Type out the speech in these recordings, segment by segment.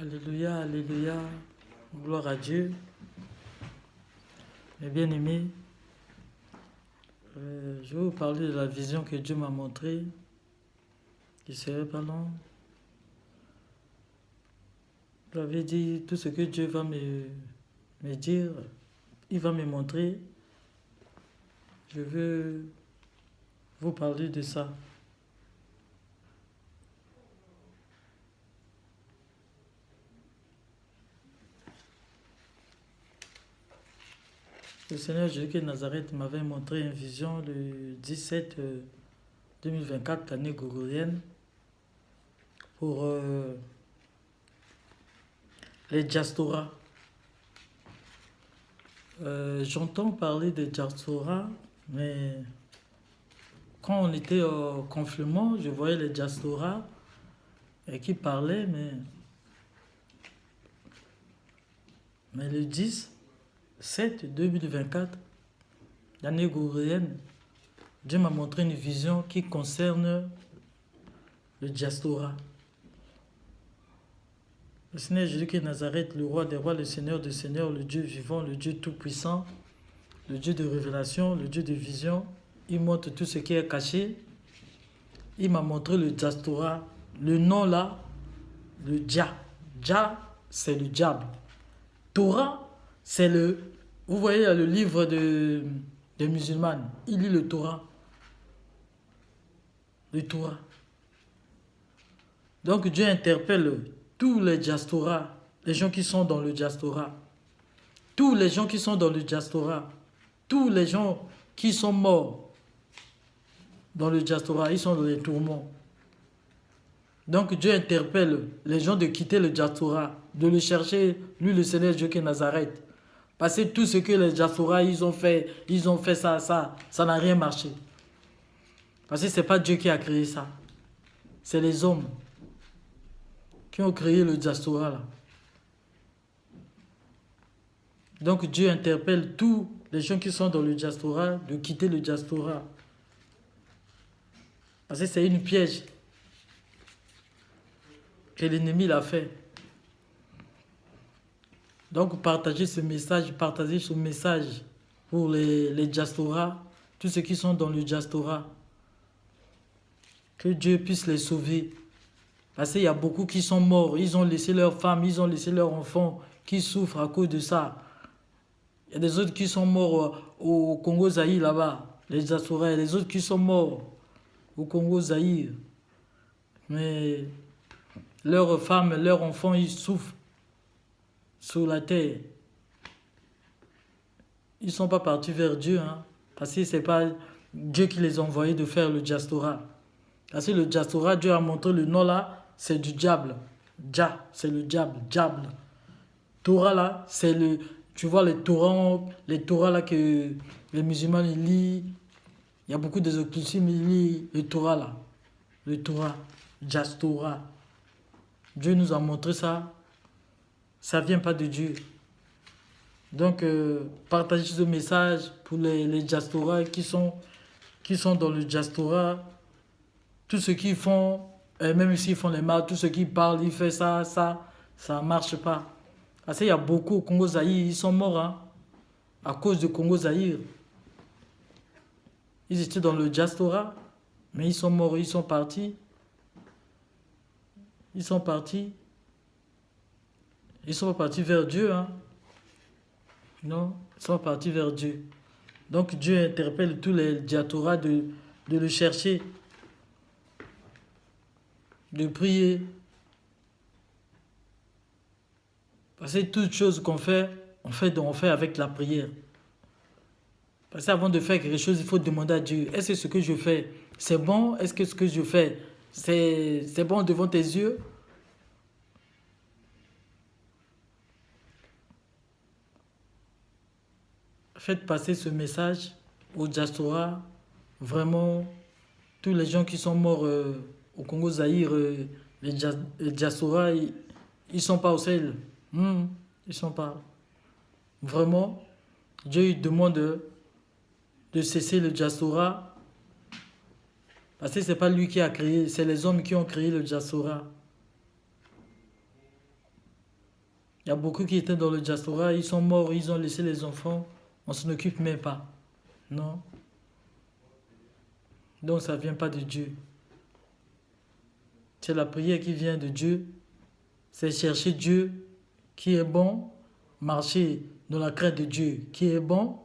Alléluia, alléluia, gloire à Dieu. Mes bien-aimés, je vais vous parler de la vision que Dieu m'a montrée, qui serait pas long. J'avais dit tout ce que Dieu va me dire, il va me montrer. Je veux vous parler de ça. Le Seigneur Jésus de Nazareth m'avait montré une vision le 17 2024, l'année grégorienne, pour les diasporas. J'entends parler de diasporas, mais quand on était au confinement, je voyais les diasporas qui parlaient, mais le 10/7 2024, l'année grégorienne, Dieu m'a montré une vision qui concerne le diaspora. Le Seigneur Jésus de Nazareth, le roi des rois, le Seigneur des seigneurs, le Dieu vivant, le Dieu tout-puissant, le Dieu de révélation, le Dieu de vision, il montre tout ce qui est caché. Il m'a montré le diaspora, le nom là, le Dja. Dja, c'est le diable. Torah, c'est le... Vous voyez le livre des musulmans, il lit le Torah. Le Torah. Donc Dieu interpelle tous les diasporas, les gens qui sont dans le diaspora, tous les gens qui sont dans le diaspora, tous les gens qui sont morts dans le diaspora, ils sont dans les tourments. Donc Dieu interpelle les gens de quitter le diaspora, de le chercher, lui le Seigneur Dieu qui est Nazareth. Parce que tout ce que les diasporas ils ont fait ça n'a rien marché. Parce que ce n'est pas Dieu qui a créé ça. C'est les hommes qui ont créé le diaspora là. Donc Dieu interpelle tous les gens qui sont dans le diaspora de quitter le diaspora. Parce que c'est une piège que l'ennemi l'a fait. Donc partagez ce message pour les diasporas, tous ceux qui sont dans le diaspora. Que Dieu puisse les sauver. Parce qu'il y a beaucoup qui sont morts, ils ont laissé leurs femmes, ils ont laissé leurs enfants qui souffrent à cause de ça. Il y a des autres qui sont morts au Congo-Zaïre là-bas, les diasporas, il y a des autres qui sont morts au Congo-Zaïre. Mais leurs femmes, leurs enfants, ils souffrent sur la terre. Ils ne sont pas partis vers Dieu, hein, parce que ce n'est pas Dieu qui les a envoyés de faire le diaspora. Parce que le diaspora, Dieu a montré le nom là, c'est du diable. Dja, c'est le diable. Torah là, c'est le... Tu vois les Torahs là que les musulmans ils lisent. Il y a beaucoup des occultismes, ils lisent le Torah là. Le Torah, diaspora. Dieu nous a montré ça. Ça ne vient pas de Dieu. Donc, partagez ce message pour les diasporas qui sont dans le diaspora. Tous ceux qui font, même s'ils font les mal, tous ceux qui parlent, ils font ça ne marche pas. Parce qu'il y a beaucoup au Congo-Zaïre, ils sont morts hein, à cause du Congo-Zaïre. Ils étaient dans le diaspora, mais ils sont morts, ils sont partis. Ils sont partis. Ils sont pas partis vers Dieu. Hein. Non, ils sont partis vers Dieu. Donc Dieu interpelle tous les diasporas de le chercher, de prier. Parce que toute chose qu'on fait, on fait avec la prière. Parce qu'avant de faire quelque chose, il faut demander à Dieu, est-ce que ce que je fais, c'est bon? Est-ce que ce que je fais, c'est bon devant tes yeux? Faites passer ce message au diaspora. Vraiment, tous les gens qui sont morts au Congo-Zaïre, les diasporas, ils ne sont pas au ciel. Ils ne sont pas. Vraiment, Dieu demande de cesser le diaspora. Parce que ce n'est pas lui qui a créé, c'est les hommes qui ont créé le diaspora. y a beaucoup qui étaient dans le diaspora, ils sont morts, ils ont laissé les enfants, on ne s'en occupe même pas. Non. Donc ça ne vient pas de Dieu. C'est la prière qui vient de Dieu. C'est chercher Dieu qui est bon, marcher dans la crainte de Dieu qui est bon.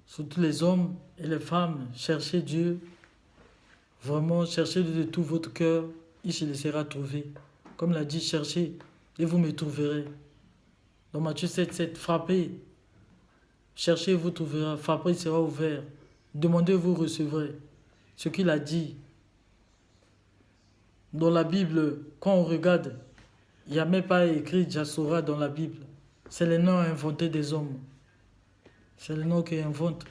Surtout les hommes et les femmes, cherchez Dieu. Vraiment, cherchez-le de tout votre cœur. Il se laissera trouver. Comme l'a dit, cherchez et vous me trouverez. Dans Matthieu 7, 7, frappez. Cherchez, vous trouverez. Frappez, il sera ouvert. Demandez, vous recevrez. Ce qu'il a dit. Dans la Bible, quand on regarde, il n'y a même pas écrit Diaspora dans la Bible. C'est les noms inventés des hommes. C'est le nom qu'ils inventent.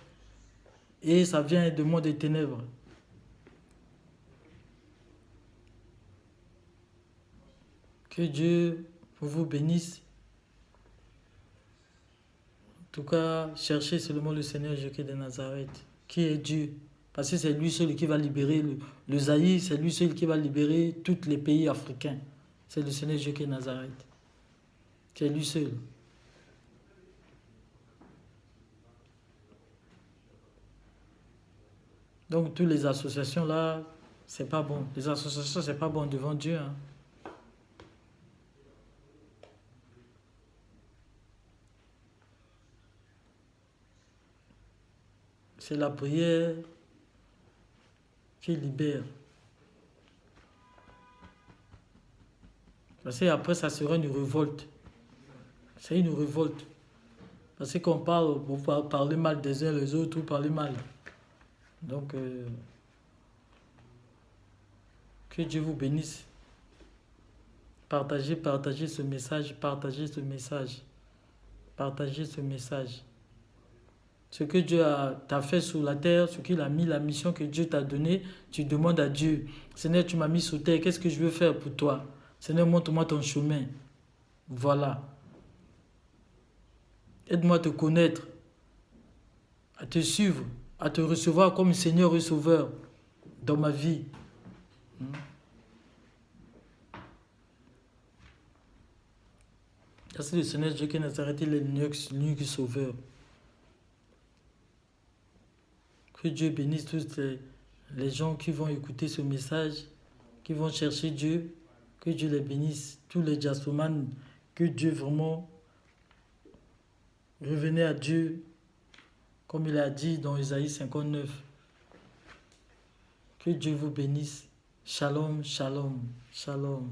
Et ça vient du monde des ténèbres. Que Dieu vous bénisse. En tout cas, cherchez seulement le Seigneur Jésus de Nazareth, qui est Dieu. Parce que c'est lui seul qui va libérer le Zaïre, c'est lui seul qui va libérer tous les pays africains. C'est le Seigneur Jésus de Nazareth. C'est lui seul. Donc, toutes les associations là, c'est pas bon. Les associations, c'est pas bon devant Dieu. Hein. C'est la prière qui libère. Parce qu'après, ça sera une révolte. C'est une révolte. Parce qu'on parle, pour parler mal des uns les autres, ou parler mal. Donc, que Dieu vous bénisse. Partagez ce message, partagez ce message. Partagez ce message. Ce que Dieu t'a fait sur la terre, ce qu'il a mis, la mission que Dieu t'a donnée, tu demandes à Dieu. Seigneur, tu m'as mis sur terre, qu'est-ce que je veux faire pour toi? Seigneur, montre-moi ton chemin. Voilà. Aide-moi à te connaître, à te suivre, à te recevoir comme Seigneur et Sauveur dans ma vie. Merci le Seigneur Dieu qui n'a arrêté l'unique Sauveur. Que Dieu bénisse tous les gens qui vont écouter ce message, qui vont chercher Dieu. Que Dieu les bénisse. Tous les diasporanes, que Dieu vraiment revenez à Dieu, comme il a dit dans Isaïe 59. Que Dieu vous bénisse. Shalom, shalom, shalom.